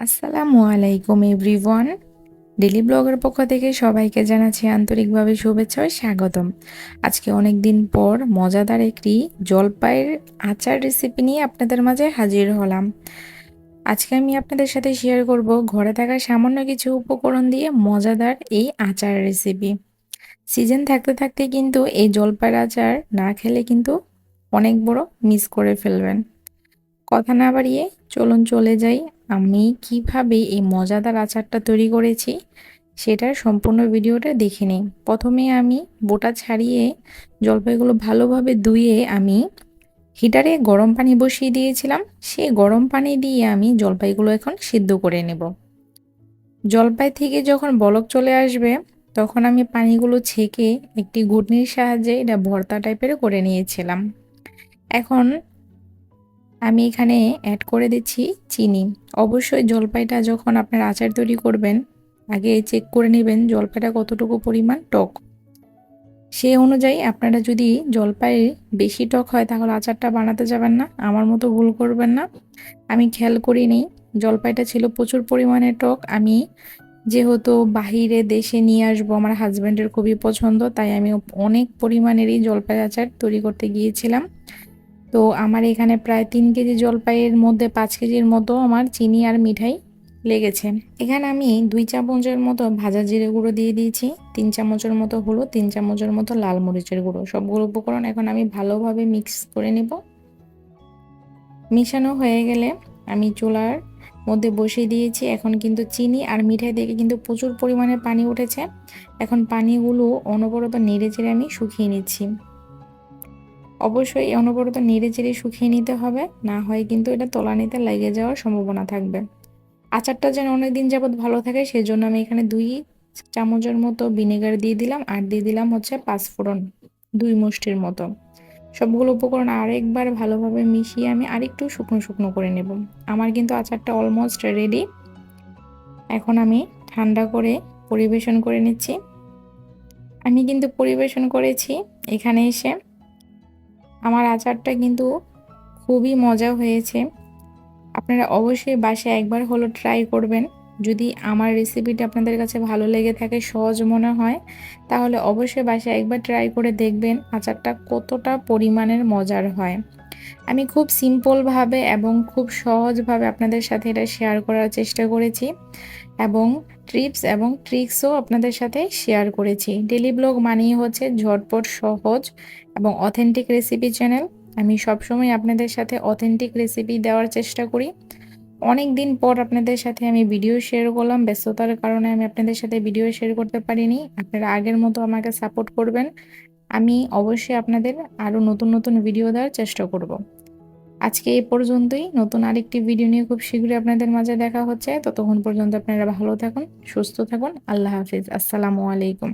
আসসালামু আলাইকুম everyone. Daily ব্লগের পক্ষ থেকে সবাইকে জানাচ্ছি আন্তরিকভাবে শুভেচ্ছা ও স্বাগতম। আজকে অনেক দিন পর মজাদার একটি জলপাইয়ের আচার রেসিপি নিয়ে আপনাদের মাঝে হাজির হলাম। আজকে আমি আপনাদের সাথে শেয়ার করব ঘরে থাকা সামান্য কিছু উপকরণ দিয়ে মজাদার এই আচার রেসিপি। সিজন থাকতে থাকতে কিন্তু এই জলপাইয়ের আচার না খেলে কিন্তু অনেক বড় মিস করে ফেলবেন। কথা না বাড়িয়ে চলুন চলে যাই আমি কিভাবে এই মজাদার আচারটা তৈরি করেছি সেটার সম্পূর্ণ ভিডিওটা দেখে নিই। প্রথমে আমি বোটা ছাড়িয়ে জলপাইগুলো ভালোভাবে ধুয়ে আমি হিটারে গরম পানি বসিয়ে দিয়েছিলাম। সেই গরম পানি দিয়ে আমি জলপাইগুলো এখন সিদ্ধ করে নেব। জলপাই থেকে যখন বলক চলে আসবে তখন আমি পানিগুলো ছেঁকে একটি ঘুটনির সাহায্যে এটা ভর্তা টাইপের করে নিয়েছিলাম। এখন আমি এখানে অ্যাড করে দিচ্ছি চিনি। অবশ্যই জলপাইটা যখন আপনার আচার তৈরি করবেন আগে চেক করে নেবেন জলপাইটা কতটুকু পরিমাণ টক। সেই অনুযায়ী আপনারা যদি জলপাই বেশি টক হয় তাহলে আচারটা বানাতে যাবেন না, আমার মতো ভুল করবেন না। আমি খেয়াল করিনি, জলপাইটা ছিল প্রচুর পরিমাণে টক। আমি যেহেতু বাহিরে দেশে নিয়ে আসবো, আমার হাজব্যান্ডের খুবই পছন্দ, তাই আমি অনেক পরিমাণেরই জলপাই আচার তৈরি করতে গিয়েছিলাম। তো আমার এখানে প্রায় 3 কেজি জলপাইয়ের মধ্যে 5 কেজির মতো আমার চিনি আর মিঠাই লেগেছে। এখানে আমি 2 চামচের মতো ভাজা জিরে গুঁড়ো দিয়ে দিয়েছি, 3 চামচের মতো হলুদ, 3 চামচের মতো লাল মরিচের গুঁড়ো। সবগুলো উপকরণ এখন আমি ভালোভাবে মিক্স করে নেব। মিশানো হয়ে গেলে আমি চুলার মধ্যে বসিয়ে দিয়েছি। এখন কিন্তু চিনি আর মিঠাই থেকে কিন্তু প্রচুর পরিমাণে পানি উঠেছে। এখন পানিগুলো অনবরত নেড়ে চেড়ে আমি শুকিয়ে নিচ্ছি। অবশ্যই অনবরত নেড়ে চেড়ে শুকিয়ে নিতে হবে, না হয় কিন্তু এটা তলানিতে লেগে যাওয়ার সম্ভাবনা থাকবে। আচারটা যেন অনেকদিন যাবত ভালো থাকে সেজন্য আমি এখানে 2 চামচের মতো ভিনেগার দিয়ে দিলাম আর দিয়ে দিলাম হচ্ছে 5 ফোড়ন 2 মুষ্টির মতো। সবগুলো উপকরণ আরেকবার ভালোভাবে মিশিয়ে আমি আরেকটু শুকনো শুকনো করে নেব। আমার কিন্তু আচারটা অলমোস্ট রেডি। এখন আমি ঠান্ডা করে পরিবেশন করে নিচ্ছি। আমি কিন্তু পরিবেশন করেছি এখানে এসে। আমার আচারটা কিন্তু খুবই মজা হয়েছে। আপনারা অবশ্যই বাসায় একবার হলো ট্রাই করবেন। যদি আমার রেসিপিটা আপনাদের কাছে ভালো লেগে থাকে, সহজ মনে হয়, তাহলে অবশ্যই বাসায় একবার ট্রাই করে দেখবেন আচারটা কতটা পরিমাণের মজার হয়। আমি খুব সিম্পলভাবে এবং খুব সহজভাবে আপনাদের সাথে এটা শেয়ার করার চেষ্টা করেছি এবং টিপস এবং ট্রিক্সও আপনাদের সাথে শেয়ার করেছি। ডেলি ব্লগ মানেই হচ্ছে ঝটপট, সহজ এবং অথেন্টিক রেসিপি চ্যানেল। আমি সবসময় আপনাদের সাথে অথেন্টিক রেসিপি দেওয়ার চেষ্টা করি। অনেক দিন পর আপনাদের সাথে আমি ভিডিও শেয়ার করলাম, ব্যস্ততার কারণে আমি আপনাদের সাথে ভিডিও শেয়ার করতে পারিনি। আপনারা আগের মতো আমাকে সাপোর্ট করবেন। আমি অবশ্যই আপনাদের আরও নতুন নতুন ভিডিও দেওয়ার চেষ্টা করব। আজকে এই পর্যন্তই। নতুন আরেকটি ভিডিও নিয়ে খুব শীঘ্রই আপনাদের মাঝে দেখা হচ্ছে। ততক্ষণ পর্যন্ত আপনারা ভালো থাকুন, সুস্থ থাকুন। আল্লাহ হাফিজ। আসসালামু আলাইকুম।